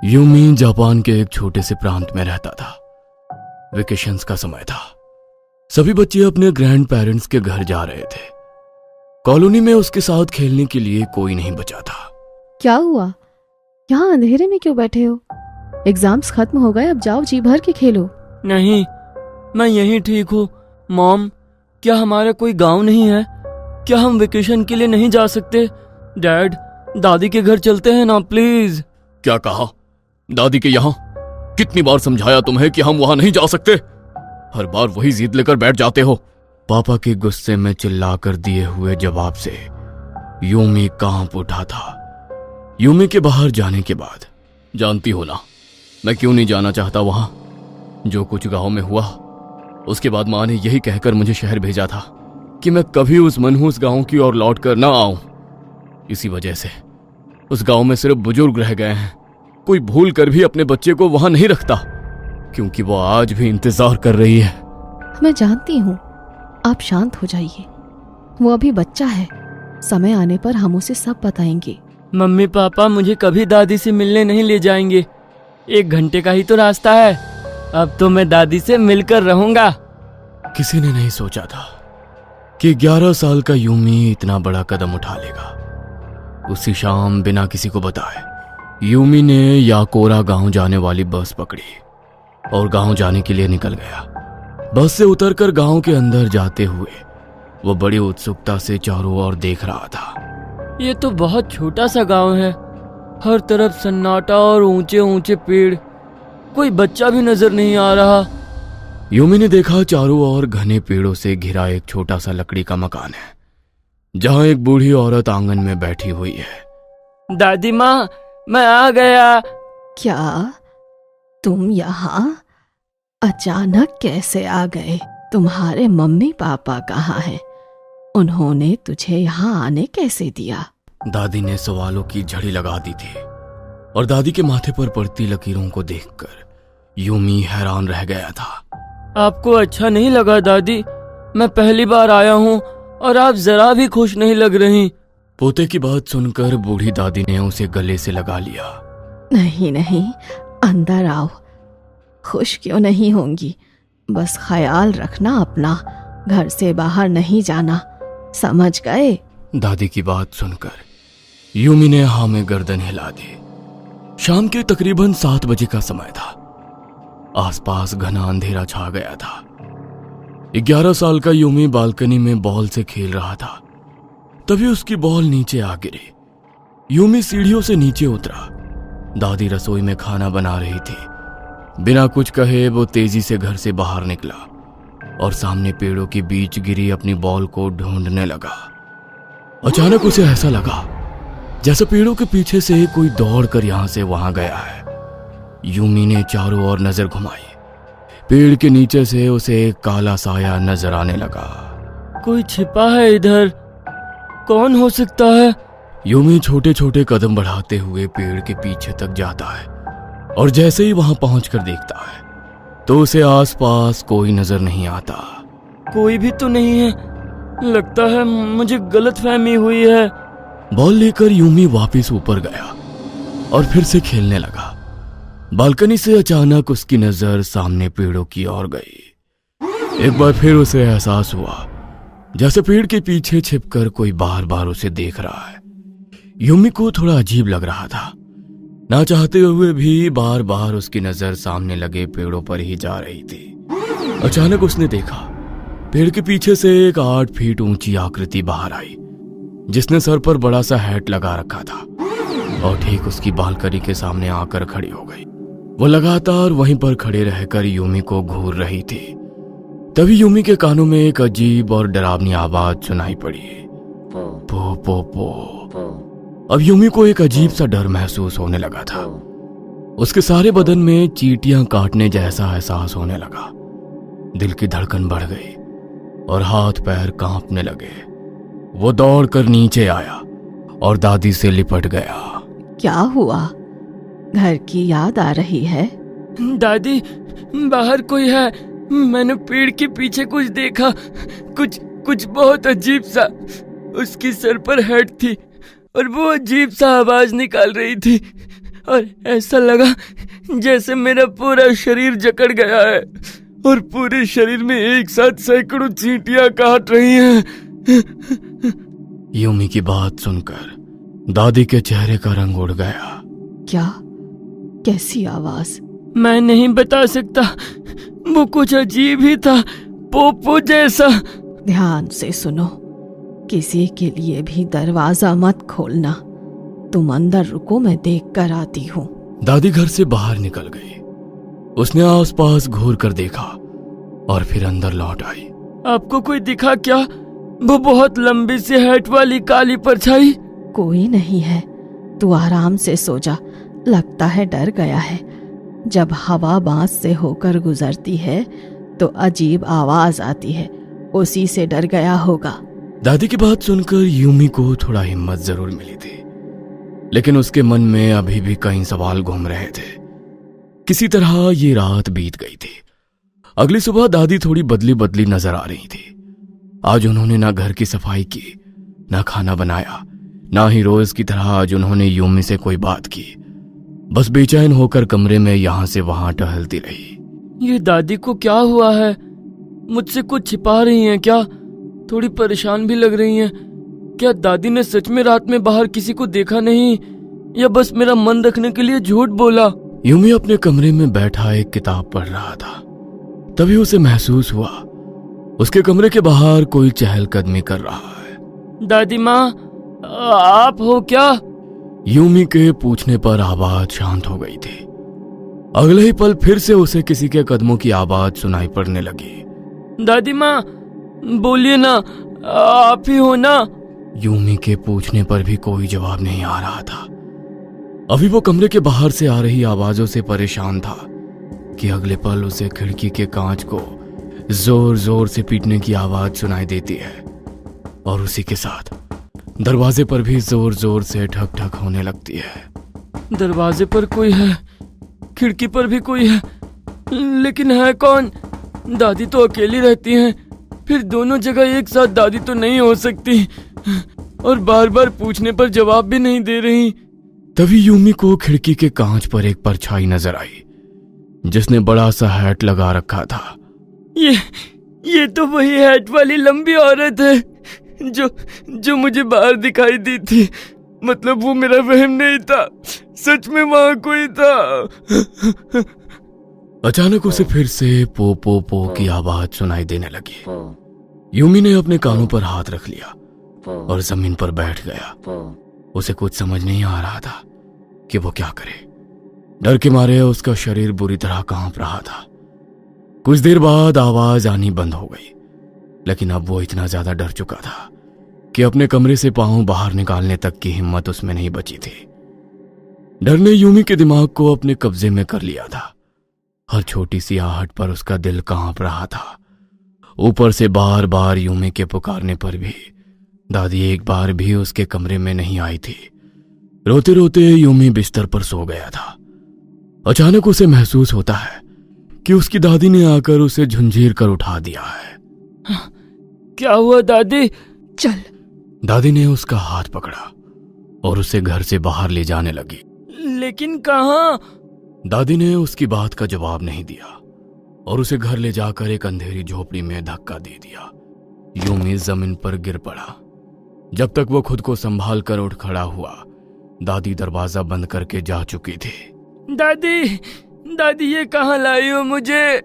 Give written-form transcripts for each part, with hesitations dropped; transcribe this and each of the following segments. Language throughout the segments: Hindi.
यूमी जापान के एक छोटे से प्रांत में रहता था। वेकेशंस का समय था। सभी बच्चे अपने ग्रैंड पेरेंट्स के घर जा रहे थे। कॉलोनी में उसके साथ खेलने के लिए कोई नहीं बचा था। क्या हुआ? यहाँ अंधेरे में क्यों बैठे हो? एग्जाम्स खत्म हो गए, अब जाओ जी भर के खेलो। नहीं, मैं यहीं ठीक हूँ। मॉम, क्या हमारा कोई गांव नहीं है? क्या हम वेकेशन के लिए नहीं जा सकते? डैड, दादी के घर चलते हैं ना प्लीज। क्या कहा? दादी के यहाँ? कितनी बार समझाया तुम्हें कि हम वहां नहीं जा सकते? हर बार वही जिद लेकर बैठ जाते हो। पापा के गुस्से में चिल्लाकर दिए हुए जवाब से यूमी कांप उठा था। यूमी के बाहर जाने के बाद, जानती हो ना मैं क्यों नहीं जाना चाहता वहां। जो कुछ गांव में हुआ उसके बाद माँ ने यही कहकर मुझे शहर भेजा था कि मैं कभी उस मनहूस गांव की ओर लौट कर ना आऊं। इसी वजह से उस गांव में सिर्फ बुजुर्ग रह गए हैं। कोई भूल कर भी अपने बच्चे को वहां नहीं रखता, क्योंकि वो आज भी इंतजार कर रही है। मैं जानती हूँ, आप शांत हो जाइए। वो अभी बच्चा है, समय आने पर हम उसे सब बताएंगे। मम्मी पापा मुझे कभी दादी से मिलने नहीं ले जाएंगे। 1 घंटे का ही तो रास्ता है। अब तो मैं दादी से मिलकर रहूंगा। किसी ने नहीं सोचा था कि 11 साल का यूमी इतना बड़ा कदम उठा लेगा। उसी शाम बिना किसी को बताए यूमी ने याकोरा गांव जाने वाली बस पकड़ी और गांव जाने के लिए निकल गया। बस से उतरकर गांव के अंदर जाते हुए वो बड़ी उत्सुकता से चारों ओर देख रहा था। ये तो बहुत छोटा सा गांव है। हर तरफ सन्नाटा और ऊंचे ऊंचे पेड़। कोई बच्चा भी नजर नहीं आ रहा। यूमी ने देखा चारों ओर घने पेड़ों से घिरा एक छोटा सा लकड़ी का मकान है, जहां एक बूढ़ी औरत आंगन में बैठी हुई है। दादी माँ, मैं आ गया। क्या तुम यहाँ अचानक कैसे आ गए? तुम्हारे मम्मी पापा कहाँ हैं? उन्होंने तुझे यहाँ आने कैसे दिया? दादी ने सवालों की झड़ी लगा दी थी और दादी के माथे पर पड़ती लकीरों को देखकर यूमी हैरान रह गया था। आपको अच्छा नहीं लगा दादी? मैं पहली बार आया हूँ और आप जरा भी खुश नहीं लग रही। पोते की बात सुनकर बूढ़ी दादी ने उसे गले से लगा लिया। नहीं नहीं, अंदर आओ। खुश क्यों नहीं होंगी? बस ख्याल रखना अपना, घर से बाहर नहीं जाना, समझ गए? दादी की बात सुनकर यूमी ने हाँ में गर्दन हिला दी। शाम के तकरीबन 7 बजे का समय था। आसपास घना अंधेरा छा गया था। 11 साल का यूमी बालकनी में बॉल से खेल रहा था। तभी उसकी बॉल नीचे आ गिरी। यूमी सीढ़ियों से नीचे उतरा। दादी रसोई में खाना बना रही थी। बिना कुछ कहे वो तेजी से घर से बाहर निकला और सामने पेड़ों के बीच गिरी अपनी बॉल को ढूंढने लगा। अचानक उसे ऐसा लगा जैसे पेड़ों के पीछे से कोई दौड़कर यहां से वहां गया है। यूमी ने चारों ओर नजर घुमाई। पेड़ के नीचे से उसे एक काला साया नजर आने लगा। कोई छिपा है इधर। कौन हो सकता है? यूमी छोटे छोटे कदम बढ़ाते हुए पेड़ के पीछे तक जाता है और जैसे ही वहां पहुंचकर देखता है तो उसे आसपास कोई नजर नहीं आता। कोई भी तो नहीं है। लगता है मुझे गलतफहमी हुई है। बॉल लेकर यूमी वापस ऊपर गया और फिर से खेलने लगा। बालकनी से अचानक उसकी नजर सामने पेड़ों की ओर गई। एक बार फिर उसे एहसास हुआ जैसे पेड़ के पीछे छिपकर कोई बार बार उसे देख रहा है। यूमी को थोड़ा अजीब लग रहा था। ना चाहते हुए भी बार बार उसकी नजर सामने लगे पेड़ों पर ही जा रही थी। अचानक उसने देखा पेड़ के पीछे से एक 8 फीट ऊंची आकृति बाहर आई, जिसने सर पर बड़ा सा हैट लगा रखा था और ठीक उसकी बालकनी के सामने आकर खड़ी हो गई। वो लगातार वहीं पर खड़े रहकर यूमी को घूर रही थी। तभी यूमी के कानों में एक अजीब और डरावनी आवाज सुनाई पड़ी। पो पो पो। अब यूमी को एक अजीब सा डर महसूस होने लगा था। उसके सारे बदन में चींटियां काटने जैसा एहसास होने लगा। दिल की धड़कन बढ़ गई और हाथ पैर कांपने लगे। वो दौड़कर नीचे आया और दादी से लिपट गया। क्या हुआ? घर की याद आ रही है? दादी, बाहर कोई है। मैंने पेड़ के पीछे कुछ देखा। कुछ बहुत अजीब सा। उसकी सर पर हेड थी और वो अजीब सा आवाज निकाल रही थी। और ऐसा लगा जैसे मेरा पूरा शरीर जकड़ गया है और पूरे शरीर में एक साथ सैकड़ों चींटियां काट रही हैं। यूमी की बात सुनकर दादी के चेहरे का रंग उड़ गया। क्या? कैसी आवाज? मैं नहीं बता सकता, वो कुछ अजीब ही था, पोपो जैसा। ध्यान से सुनो, किसी के लिए भी दरवाजा मत खोलना। तुम अंदर रुको, मैं देख कर आती हूँ। दादी घर से बाहर निकल गई। उसने आसपास घूर कर देखा और फिर अंदर लौट आई। आपको कोई दिखा क्या? वो बहुत लंबी सी हैट वाली काली परछाई। कोई नहीं है, तू आराम से सो जा। लगता है डर गया है। जब हवा बांस से होकर गुजरती है तो अजीब आवाज आती है, उसी से डर गया होगा। दादी की बात सुनकर यूमी को थोड़ा हिम्मत जरूर मिली थी, लेकिन उसके मन में अभी भी कई सवाल घूम रहे थे। किसी तरह ये रात बीत गई थी। अगली सुबह दादी थोड़ी बदली बदली नजर आ रही थी। आज उन्होंने ना घर की सफाई की, ना खाना बनाया, ना ही रोज की तरह आज उन्होंने यूमी से कोई बात की। बस बेचैन होकर कमरे में यहां से वहां टहलती रही। ये दादी को क्या हुआ है? मुझसे कुछ छिपा रही हैं क्या? थोड़ी परेशान भी लग रही हैं। क्या दादी ने सच में रात में बाहर किसी को देखा नहीं, या बस मेरा मन रखने के लिए झूठ बोला? यूमी अपने कमरे में बैठा एक किताब पढ़ रहा था। तभी उसे महसूस हुआ उसके कमरे के बाहर कोई चहलकदमी कर रहा है। दादी माँ, आप हो क्या? यूमी के पूछने पर आवाज शांत हो गई थी। अगले ही पल फिर से उसे किसी के कदमों की आवाज सुनाई पड़ने लगी। दादी माँ, बोलिए ना, आप ही हो ना? यूमी के पूछने पर भी कोई जवाब नहीं आ रहा था। अभी वो कमरे के बाहर से आ रही आवाजों से परेशान था कि अगले पल उसे खिड़की के कांच को जोर जोर से पीटने की आवाज सुनाई देती है और उसी के साथ दरवाजे पर भी जोर जोर से ठक ठक होने लगती है। दरवाजे पर कोई है, खिड़की पर भी कोई है, लेकिन है कौन? दादी तो अकेली रहती हैं, फिर दोनों जगह एक साथ दादी तो नहीं हो सकती, और बार बार पूछने पर जवाब भी नहीं दे रही। तभी यूमी को खिड़की के कांच पर एक परछाई नजर आई जिसने बड़ा सा हैट लगा रखा था। ये तो वही हैट वाली लंबी औरत है जो मुझे बाहर दिखाई दी थी। मतलब वो मेरा वहम नहीं था, सच में वहां कोई था। अचानक उसे फिर से पो पो पो की आवाज सुनाई देने लगी। यूमी ने अपने कानों पर हाथ रख लिया और जमीन पर बैठ गया। उसे कुछ समझ नहीं आ रहा था कि वो क्या करे। डर के मारे उसका शरीर बुरी तरह कांप रहा था। कुछ देर बाद आवाज आनी बंद हो गई, लेकिन अब वो इतना ज्यादा डर चुका था कि अपने कमरे से पांव बाहर निकालने तक की हिम्मत उसमें नहीं बची थी। डर ने यूमी के दिमाग को अपने कब्जे में कर लिया था। हर छोटी सी आहट पर उसका दिल कांप रहा था। ऊपर से बार बार यूमी के पुकारने पर भी दादी एक बार भी उसके कमरे में नहीं आई थी। रोते रोते यूमी बिस्तर पर सो गया था। अचानक उसे महसूस होता है कि उसकी दादी ने आकर उसे झुंझीर कर उठा दिया है। क्या हुआ दादी? चल। दादी ने उसका हाथ पकड़ा और उसे घर से बाहर ले जाने लगी। लेकिन कहाँ? दादी ने उसकी बात का जवाब नहीं दिया और उसे घर ले जाकर एक अंधेरी झोपड़ी में धक्का दे दिया। यूमी जमीन पर गिर पड़ा। जब तक वो खुद को संभाल कर उठ खड़ा हुआ, दादी दरवाजा बंद करके जा चुकी थी। दादी ये कहाँ लाई हो मुझे?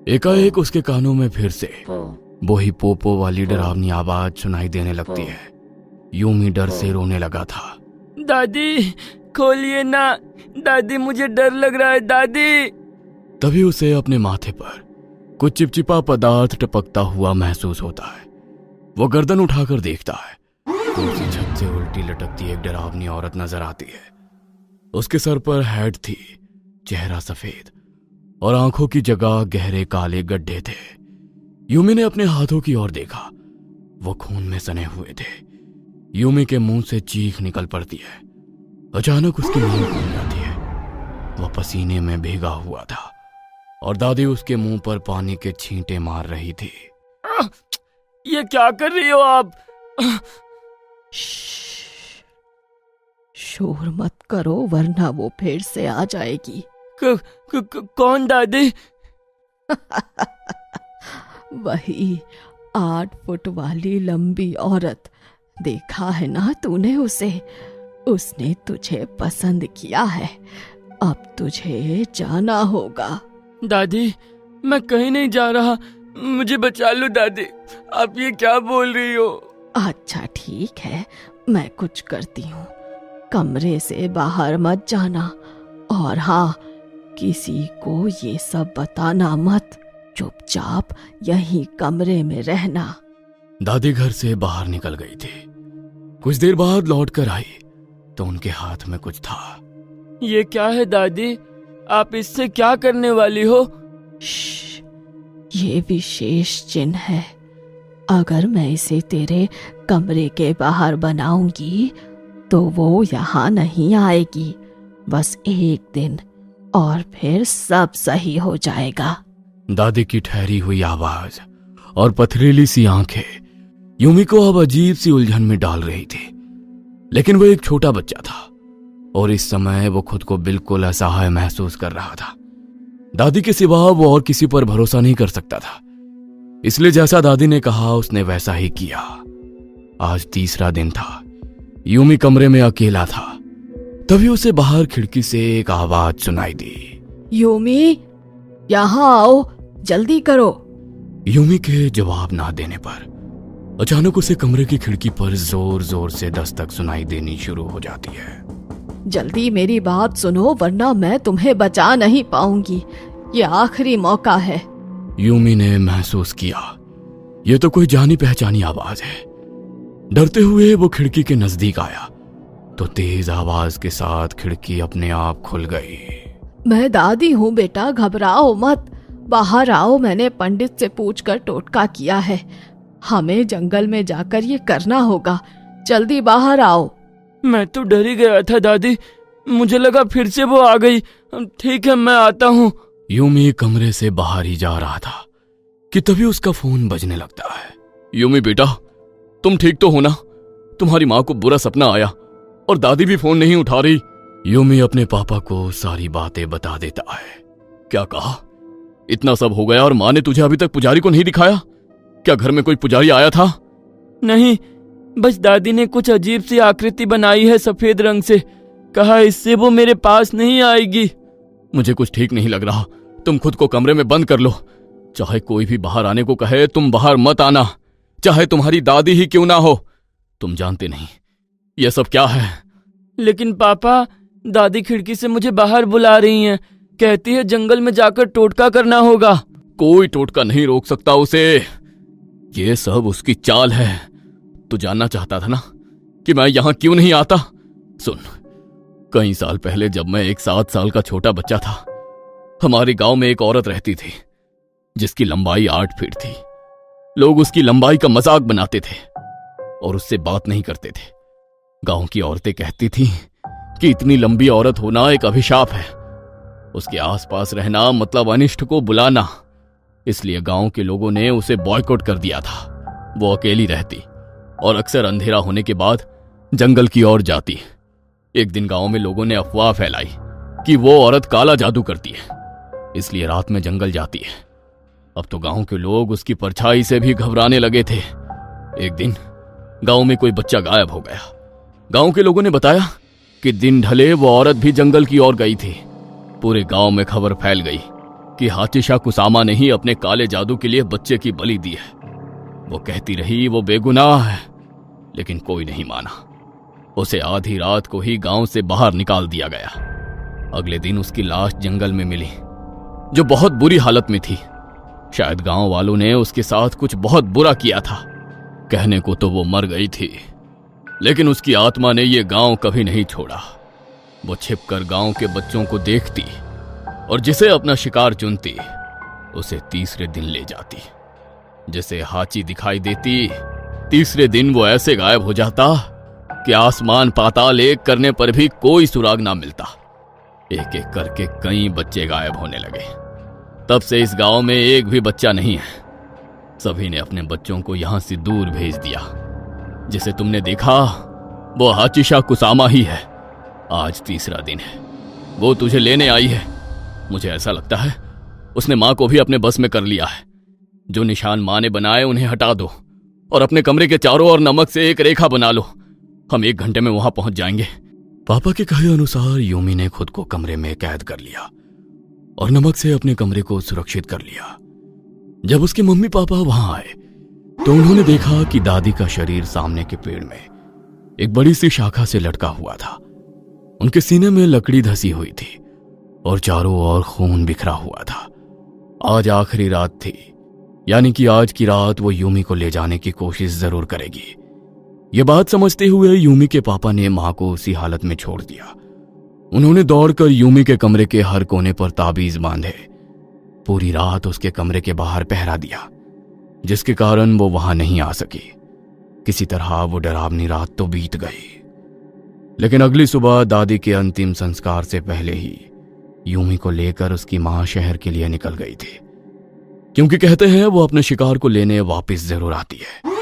एकाएक उसके कानों में फिर से वही पोपो वाली डरावनी आवाज सुनाई देने लगती है। यूमी डर से रोने लगा था। दादी खोलिए ना, दादी मुझे डर लग रहा है दादी। तभी उसे अपने माथे पर कुछ चिपचिपा पदार्थ टपकता हुआ महसूस होता है। वो गर्दन उठाकर देखता है तो उसी छत से उल्टी लटकती एक डरावनी औरत नजर आती है। उसके सर पर हैट थी, चेहरा सफेद और आंखों की जगह गहरे काले गड्ढे थे। यूमी ने अपने हाथों की ओर देखा, वो खून में सने हुए थे। यूमी के मुंह से चीख निकल पड़ती है। अचानक उसकी नींद खुल जाती है। वह पसीने में भीगा हुआ था और दादी उसके मुंह पर पानी के छींटे मार रही थी। ये क्या कर रही हो आप? शोर मत करो वरना वो फिर से आ जाएगी। कौन दादी? वही 8 फुट वाली लंबी औरत, देखा है ना तूने उसे? उसने तुझे पसंद किया है, अब तुझे जाना होगा। दादी मैं कहीं नहीं जा रहा, मुझे बचा लो दादी। आप ये क्या बोल रही हो? अच्छा ठीक है, मैं कुछ करती हूँ। कमरे से बाहर मत जाना, और हाँ, किसी को ये सब बताना मत। चुपचाप यहीं कमरे में रहना। दादी घर से बाहर निकल गई थी। कुछ देर बाद लौट कर आई तो उनके हाथ में कुछ था। ये क्या है दादी? आप इससे क्या करने वाली हो? श्श, ये विशेष चिन्ह है। अगर मैं इसे तेरे कमरे के बाहर बनाऊंगी तो वो यहाँ नहीं आएगी। बस एक दिन, और फिर सब सही हो जाएगा। दादी की ठहरी हुई आवाज और पथरीली सी आंखें यूमी को अब अजीब सी उलझन में डाल रही थी। लेकिन वो एक छोटा बच्चा था और इस समय वो खुद को बिल्कुल असहाय महसूस कर रहा था। दादी के सिवा वो और किसी पर भरोसा नहीं कर सकता था, इसलिए जैसा दादी ने कहा उसने वैसा ही किया। आज तीसरा दिन था। यूमी कमरे में अकेला था। तभी उसे बाहर खिड़की से एक आवाज सुनाई दी। यूमी, यहाँ आओ, जल्दी करो। यूमी के जवाब ना देने पर अचानक उसे कमरे की खिड़की पर जोर जोर से दस्तक सुनाई देनी शुरू हो जाती है। जल्दी मेरी बात सुनो वरना मैं तुम्हें बचा नहीं पाऊंगी। ये आखिरी मौका है। यूमी ने महसूस किया ये तो कोई जानी पहचानी आवाज है। डरते हुए वो खिड़की के नजदीक आया तो तेज आवाज के साथ खिड़की अपने आप खुल गई। मैं दादी हूँ बेटा, घबराओ मत। बाहर आओ, मैंने पंडित से पूछकर टोटका किया है। हमें जंगल में जाकर ये करना होगा। जल्दी बाहर आओ। मैं तो डर ही गया था दादी, मुझे लगा फिर से वो आ गई। ठीक है, मैं आता हूँ। यूमी कमरे से बाहर ही जा रहा था कि तभी उसका फोन बजने लगता है। यूमी बेटा, तुम ठीक तो हो ना? तुम्हारी माँ को बुरा सपना आया और दादी भी फोन नहीं उठा रही। यूमी अपने पापा को सारी बातें बता देता है। क्या कहा? इतना सब हो गया और माँ ने तुझे अभी तक पुजारी को नहीं दिखाया? क्या घर में कोई पुजारी आया था? नहीं, बस दादी ने कुछ अजीब सी आकृति बनाई है सफेद रंग से। कहा इससे वो मेरे पास नहीं आएगी। मुझे कुछ ठीक नहीं लग रहा। तुम खुद को कमरे में बंद कर लो। चाहे कोई भी बाहर आने को कहे, तुम बाहर मत आना, चाहे तुम्हारी दादी ही क्यों ना हो। तुम जानते नहीं यह सब क्या है। लेकिन पापा, दादी खिड़की से मुझे बाहर बुला रही हैं। कहती है जंगल में जाकर टोटका करना होगा। कोई टोटका नहीं रोक सकता उसे। ये सब उसकी चाल है। तू जानना चाहता था ना कि मैं यहां क्यों नहीं आता? सुन, कई साल पहले जब मैं एक 7 साल का छोटा बच्चा था, हमारे गांव में एक औरत रहती थी जिसकी लंबाई 8 फीट थी। लोग उसकी लंबाई का मजाक बनाते थे और उससे बात नहीं करते थे। गांव की औरतें कहती थीं कि इतनी लंबी औरत होना एक अभिशाप है। उसके आसपास रहना मतलब अनिष्ट को बुलाना। इसलिए गांव के लोगों ने उसे बॉयकॉट कर दिया था। वो अकेली रहती और अक्सर अंधेरा होने के बाद जंगल की ओर जाती। एक दिन गांव में लोगों ने अफवाह फैलाई कि वो औरत काला जादू करती है, इसलिए रात में जंगल जाती है। अब तो गांव के लोग उसकी परछाई से भी घबराने लगे थे। एक दिन गांव में कोई बच्चा गायब हो गया। गांव के लोगों ने बताया कि दिन ढले वो औरत भी जंगल की ओर गई थी। पूरे गांव में खबर फैल गई कि हातिशा कुसामा ने ही अपने काले जादू के लिए बच्चे की बलि दी है। वो कहती रही वो बेगुनाह है, लेकिन कोई नहीं माना। उसे आधी रात को ही गांव से बाहर निकाल दिया गया। अगले दिन उसकी लाश जंगल में मिली, जो बहुत बुरी हालत में थी। शायद गांव वालों ने उसके साथ कुछ बहुत बुरा किया था। कहने को तो वो मर गई थी, लेकिन उसकी आत्मा ने ये गांव कभी नहीं छोड़ा। वो छिपकर गांव के बच्चों को देखती और जिसे अपना शिकार चुनती उसे तीसरे दिन ले जाती। जिसे हाची दिखाई देती, तीसरे दिन वो ऐसे गायब हो जाता कि आसमान पाताल एक करने पर भी कोई सुराग ना मिलता। एक एक करके कई बच्चे गायब होने लगे। तब से इस गांव में एक भी बच्चा नहीं है। सभी ने अपने बच्चों को यहां से दूर भेज दिया। जिसे तुमने देखा वो हाचिशा कुसामा ही है। आज तीसरा दिन है, वो तुझे लेने आई है। मुझे ऐसा लगता है उसने माँ को भी अपने बस में कर लिया है। जो निशान माँ ने बनाए उन्हें हटा दो और अपने कमरे के चारों ओर नमक से एक रेखा बना लो। हम 1 घंटे में वहां पहुंच जाएंगे। पापा के कहे अनुसार यूमी ने खुद को कमरे में कैद कर लिया और नमक से अपने कमरे को सुरक्षित कर लिया। जब उसके मम्मी पापा वहां आए तो उन्होंने देखा कि दादी का शरीर सामने के पेड़ में एक बड़ी सी शाखा से लटका हुआ था। उनके सीने में लकड़ी धसी हुई थी और चारों ओर खून बिखरा हुआ था। आज आखिरी रात थी, यानी कि आज की रात वो यूमी को ले जाने की कोशिश जरूर करेगी। ये बात समझते हुए यूमी के पापा ने मां को उसी हालत में छोड़ दिया। उन्होंने दौड़कर यूमी के कमरे के हर कोने पर ताबीज बांधे। पूरी रात उसके कमरे के बाहर पहरा दिया, जिसके कारण वो वहां नहीं आ सकी। किसी तरह वो डरावनी रात तो बीत गई, लेकिन अगली सुबह दादी के अंतिम संस्कार से पहले ही यूमी को लेकर उसकी मां शहर के लिए निकल गई थी, क्योंकि कहते हैं वो अपने शिकार को लेने वापस जरूर आती है।